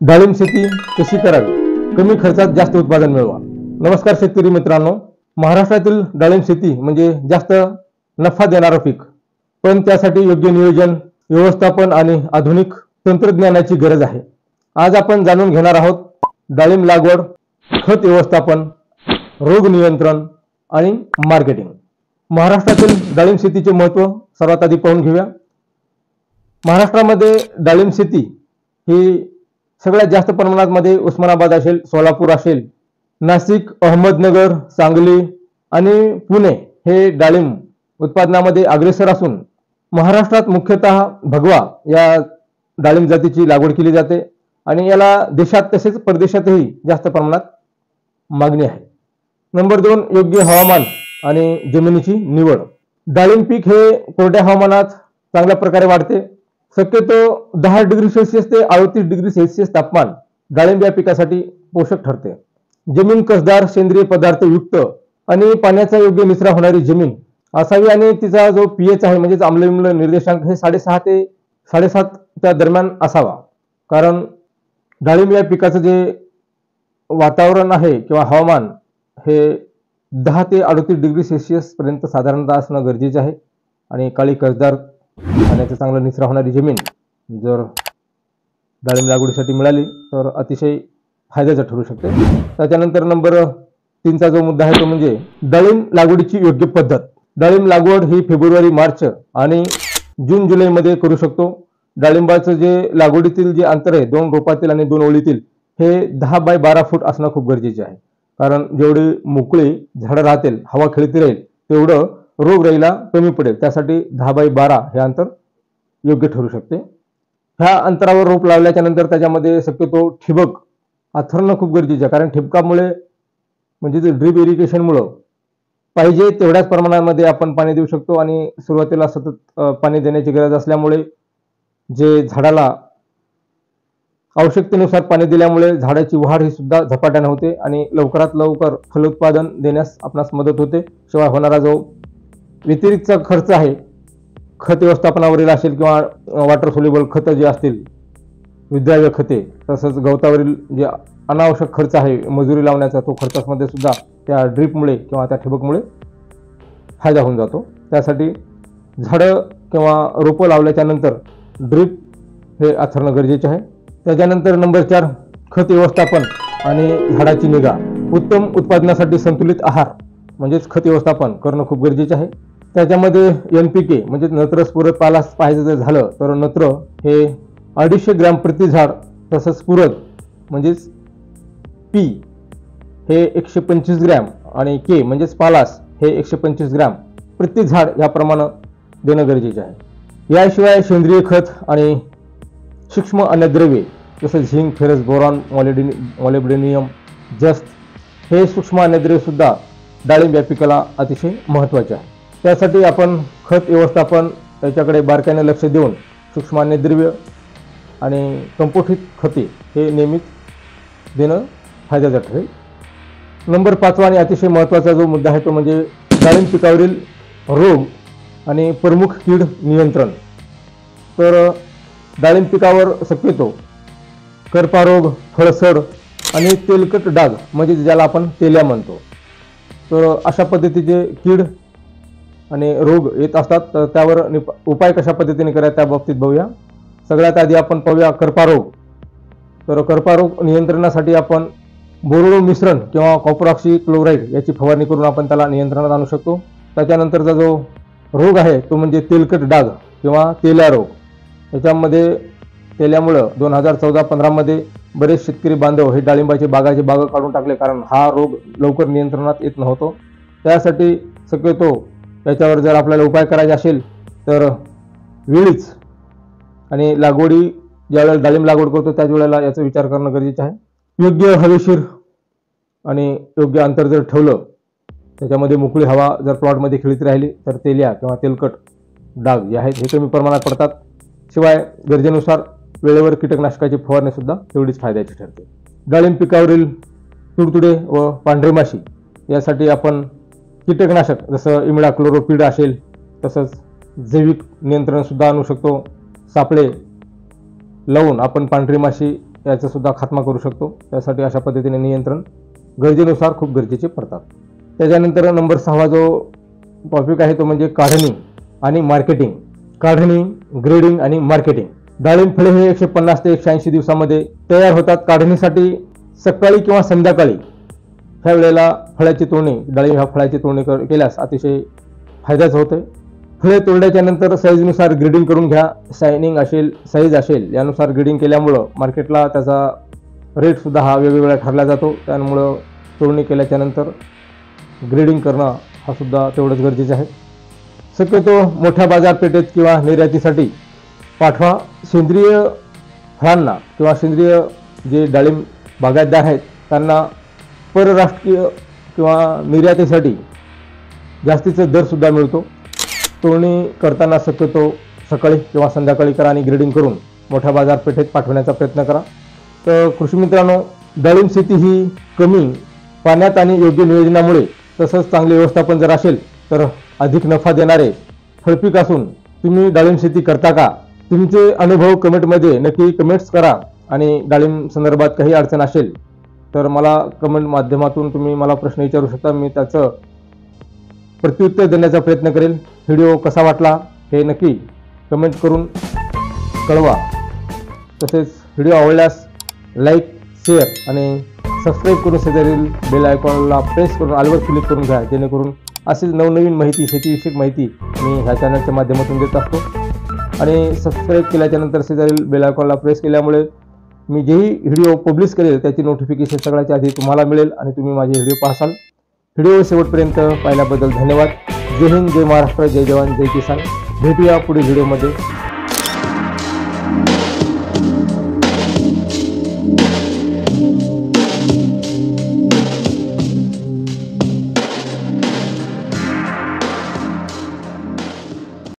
डाळिंब शेती कशी करावी, कमी खर्चात जास्त उत्पादन मिळवा। नमस्कार शेतकरी मित्रांनो, महाराष्ट्रातील डाळिंब शेती म्हणजे जास्त नफा देणारा पीक, पण त्यासाठी योग्य नियोजन, व्यवस्थापन आणि आधुनिक तंत्रज्ञानाची गरज आहे। आज आपण जाणून घेणार आहोत डाळिंब लागवड, खत व्यवस्थापन, रोग नियंत्रण आणि मार्केटिंग। महाराष्ट्रातील डाळिंब शेतीचे महत्त्व सर्वात आधी पाहून घेऊया। महाराष्ट्रामध्ये डाळिंब शेती ही सगळ्यात जास्त प्रमाणात मध्ये उस्मानाबाद असेल, सोलापूर असेल, नाशिक, अहमदनगर, सांगली आणि पुणे हे डाळिंब उत्पादनामध्ये अग्रेसर असून महाराष्ट्रात मुख्यतः भगवा या डाळिंब जातीची लागवड केली जाते आणि याला देशात तसेच परदेशातही जास्त प्रमाणात मागणी आहे। नंबर 2, योग्य हवामान आणि जमिनीची निवड। डाळिंब पीक हे कोरड्या हवामानात चांगल्या प्रकारे वाढते। शक्यतो 10 डिग्री सेल्सिअस ते 38 डिग्री सेल्सिअस तापमान डाळिंब या पिकासाठी पोषक ठरते। जमीन कसदार, सेंद्रिय पदार्थ युक्त आणि पाण्याचा योग्य निचरा होणारी जमीन असावी आणि तिचा जो पीएच आहे म्हणजे आम्लविम्ल निर्देशांक हे 6.5 ते 7.5 च्या दरम्यान असावा। कारण डाळिंब या पिकाचं जे वातावरण आहे किंवा हवामान हे 10 ते 38 डिग्री सेल्सिअस पर्यंत साधारणतः असणं गरजेचे आहे आणि काळी कसदार पाण्याचा चांगला निचरा होणारी जमीन जर डाळिंब लागवडीसाठी मिळाली तर अतिशय फायद्याचं ठरू शकते। त्याच्यानंतर नंबर 3 चा जो मुद्दा आहे तो म्हणजे डाळिंब लागवडीची योग्य पद्धत। डाळिंब लागवड ही फेब्रुवारी, मार्च आणि जून, जुलैमध्ये करू शकतो। डाळिंबाचं जे लागवडीतील जे अंतर आहे 2 रोपातील आणि 2 ओळीतील हे 10 बाय 12 फूट असणं खूप गरजेचे आहे। कारण जेवढी मोकळी झाडं राहतील, हवा खेळती राहील, तेवढं रोगराईला कमी पडेल। त्यासाठी 10 बाय 12 हे अंतर योग्य ठरू शकते। ह्या अंतरावर रोप लावल्याच्या नंतर त्याच्यामध्ये शक्यतो ठिबक आथरणं खूप गरजेचं आहे। कारण ठिबकामुळे म्हणजे ड्रीप इरिगेशनमुळे पाहिजे तेवढ्याच प्रमाणामध्ये आपण पाणी देऊ शकतो आणि सुरुवातीला सतत पाणी देण्याची गरज असल्यामुळे जे झाडाला आवश्यकतेनुसार पाणी दिल्यामुळे झाडाची वाढ ही सुद्धा झपाट्याने होते आणि लवकरात लवकर फलोत्पादन देण्यास आपणास मदत होते। शिवाय होणारा जो व्यतिरिक्त खर्च आहे खत व्यवस्थापनावरील असेल किंवा वॉटर सोल्युबल खतं जे असतील, विद्राव्य खते, तसंच गवतावरील जे अनावश्यक खर्च आहे मजुरी लावण्याचा तो खर्चामध्ये सुद्धा त्या ड्रीपमुळे किंवा त्या ठिबकमुळे फायदा होऊन जातो। त्यासाठी झाडं किंवा रोपं लावल्याच्या नंतर ड्रीप हे आथरणं गरजेचे आहे। त्याच्यानंतर नंबर 4, खत व्यवस्थापन आणि झाडाची निगा। उत्तम उत्पादनासाठी संतुलित आहार म्हणजेच खत व्यवस्थापन करणं खूप गरजेचे आहे। त्याच्यामध्ये NPK म्हणजे नत्र स्फुरद पालास पाहायचं जर झालं तर नत्र हे 250 ग्रॅम प्रति झाड, तसंच स्फुरद म्हणजेच P हे 125 ग्रॅम आणि K म्हणजेच पालास हे 125 ग्रॅम प्रति झाड याप्रमाणे देणं गरजेचे आहे। याशिवाय सेंद्रिय खत आणि सूक्ष्म अन्नद्रव्ये जसं झिंक, फेरस, बोरॉन, मॉलिब्डेनियम, जस्त हे सूक्ष्म अन्नद्रव्ये सुद्धा डाळिंब या पिकाला अतिशय महत्त्वाचे आहे। त्यासाठी आपण खत व्यवस्थापन त्याच्याकडे बारकाईने लक्ष देऊन सूक्ष्म अन्नद्रव्य आणि कंपोस्टित खते हे नियमित देणं फायद्याचं ठरेल। नंबर 5 आणि अतिशय महत्त्वाचा जो मुद्दा आहे तो म्हणजे डाळिंब पिकावरील रोग आणि प्रमुख कीड नियंत्रण। तर डाळिंब पिकावर शक्यतो करपा रोग, फळसड आणि तेलकट डाग म्हणजे ज्याला आपण तेल्या म्हणतो, तर अशा पद्धतीचे कीड आणि रोग येत असतात। तर त्यावर उपाय कशा पद्धतीने करायचा त्या बाबतीत बघूया। सगळ्यात आधी आपण पाहूया करपा रोग। तर करपा रोग नियंत्रणासाठी आपण बोरोडो मिश्रण किंवा कॉपर ऑक्सी क्लोराईड याची फवारणी करून आपण त्याला नियंत्रणात आणू शकतो। त्याच्यानंतरचा जो रोग आहे तो म्हणजे तेलकट डाग किंवा तेल्या रोग। याच्यामध्ये तेल्यामुळं 2014-15 मध्ये बरेच शेतकरी बांधव हे डाळिंबाचे बागाचे बाग काढून टाकले, कारण हा रोग लवकर नियंत्रणात येत नव्हतो। त्यासाठी शक्यतो याच्यावर जर आपल्याला उपाय करायचे असेल तर वेळीच आणि लागवडी ज्यावेळेला डाळिंब लागवड करतो त्याच वेळेला याचा विचार करणं गरजेचं आहे। योग्य हवेशीर आणि योग्य अंतर जर ठेवलं, त्याच्यामध्ये मोकळी हवा जर प्लॉटमध्ये खेळत राहिली तर तेल्या किंवा तेलकट डाग जे आहेत हे कमी प्रमाणात पडतात। शिवाय गरजेनुसार वेळेवर कीटकनाशकाची फवारणी सुद्धा तेवढीच फायद्याची ठरते। डाळिंब पिकावरील तुडतुडे व पांढरी माशी यासाठी आपण कीटकनाशक जसं इमिडाक्लोरोपिड असेल, तसंच जैविक नियंत्रण सुद्धा आणू शकतो। सापळे लावून आपण पांढरी माशी याचा सुद्धा खात्मा करू शकतो. त्यासाठी अशा पद्धतीने नियंत्रण गरजेनुसार खूप गरजेचे पडतात. त्याच्यानंतर नंबर 6 जो टॉपिक आहे तो म्हणजे काढणी आणि मार्केटिंग. काढणी, ग्रेडिंग आणि मार्केटिंग. डाळिंब फळे हे 150 ते 180 दिवसामध्ये तयार होतात. काढणीसाठी सकाळी किंवा संध्याकाळी ह्या वेळेला फळाची तोडणी, डाळिंब ह्या फळाची तोडणी केल्यास अतिशय फायद्याचं होतं. फळे तोडल्याच्या नंतर साईजनुसार ग्रेडिंग करून घ्या. शायनिंग असेल, साईज असेल यानुसार ग्रेडिंग केल्यामुळं मार्केटला त्याचा रेटसुद्धा हा वेगवेगळा ठरला जातो. त्यामुळं तोडणी केल्याच्या नंतर ग्रेडिंग करणं हा सुद्धा तेवढंच गरजेचं आहे. शक्यतो मोठ्या बाजारपेठेत किंवा निर्यातीसाठी पाठवा. सेंद्रिय फळांना किंवा सेंद्रिय जे डाळिंब बागायतदार आहेत त्यांना परराष्ट्रीय किंवा निर्यातीसाठी जास्तीचा दरसुद्धा मिळतो. तोडणी करताना शक्यतो सकाळी किंवा संध्याकाळी करा आणि ग्रेडिंग करून मोठ्या बाजारपेठेत पाठवण्याचा प्रयत्न करा. तर कृषी मित्रांनो, डाळिंब शेती ही कमी पाण्यात आणि योग्य नियोजनामुळे तसंच चांगले व्यवस्थापन जर असेल तर अधिक नफा देणारे फळपीक असून तुम्ही डाळिंब शेती करता का? तुमचे अनुभव कमेंटमध्ये नक्की कमेंट्स करा. आणि डाळिंब संदर्भात काही अडचण असेल तर मला कमेंट माध्यमातून तुम्ही मला प्रश्न विचारू शकता. मी त्याचं प्रत्युत्तर देण्याचा प्रयत्न करेल. व्हिडिओ कसा वाटला हे नक्की कमेंट करून कळवा. तसेच व्हिडिओ आवडल्यास लाईक, शेअर आणि सबस्क्राईब करून शेजारील बेल आयकॉनला प्रेस करून ऑलवर क्लिक करून घ्या, जेणेकरून असेच नवनवीन माहिती, शेतीविषयक माहिती मी ह्या चॅनलच्या माध्यमातून देत असतो. आणि सबस्क्राईब केल्याच्यानंतर शेजारील बेल आयकॉनला प्रेस केल्यामुळे मी जेही व्हिडिओ पब्लिश करेल त्याची नोटिफिकेशन सगळ्याच्या आधी तुम्हाला मिळेल आणि तुम्ही माझे व्हिडिओ पाहाल. व्हिडिओ शेवटपर्यंत पाहिल्याबद्दल धन्यवाद. जय हिंद, जय महाराष्ट्र, जय जवान, जय किसान. भेटूया पुढील व्हिडिओमध्ये.